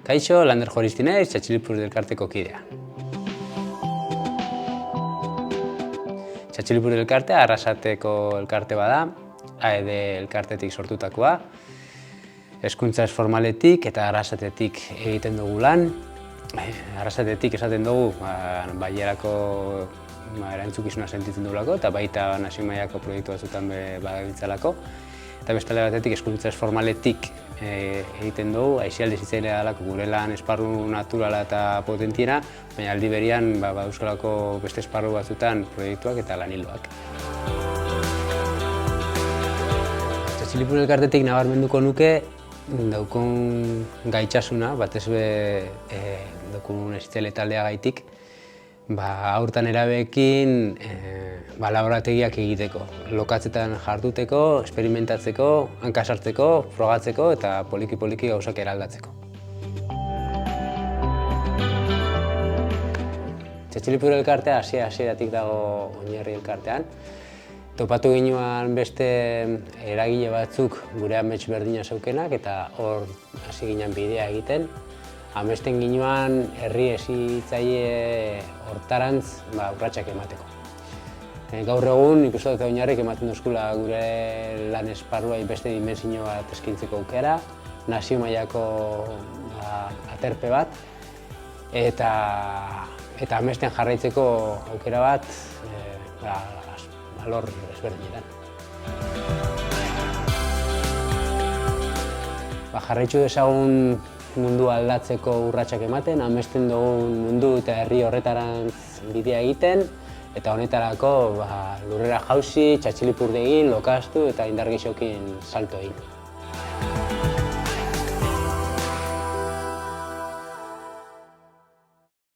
Kaixo, Lander Joristi naiz, Txatxilipurdi elkarteko kidea. Txatxilipurdi elkartea Arrasateko elkarte bada, AED elkartetik sortutakoa. Hezkuntza ez formaletik eta Arrasatetik egiten dugu lan. Arrasatetik esaten dugu, bailarako erantzukizuna sentitzen dugulako, eta baita nazio mailako proiektu batzuetan badabiltzalako. Eta beste alde batetik, hezkuntza ez formaletik egiten dugu, aisialdi zitzailea dalako gure lan esparru naturala eta potentiena, baina aldi berian euskalako beste esparru batzuetan proiektuak eta lan ildoak. Txatxilipurdi elkartetik nabarmenduko nuke daukun gaitxasuna, batez be daukun ezitzaile taldea gaitik, haurtan erabeekin laborategiak egiteko, lokatzetan jarduteko, esperimentatzeko, hankasartzeko, frogatzeko eta poliki-poliki gauzak eraldatzeko. Txatxilipurdi elkartea hasieratik dago oinarri elkartean. Topatu ginoan beste eragile batzuk gure amets berdina zeukenak eta hor hasi ginen bidea egiten. Amesten ginoan herri hezitzaile hortarantz urratsak emateko. Gaur egun ikusten dut oinarrik ematen duzkula gure lan esparruai beste dimensio bat eskaintzeko aukera, nazio mailako aterpe bat eta amesten jarraitzeko aukera bat alor ezberdinetan. Jarraitzu dezagun mundu aldatzeko urratsak ematen, amesten dugun mundu eta herri horretarantz bidea egiten, eta honetarako lurrera jauzi, txatxilipurdi egin, lokastu eta indar gehiokin salto egin.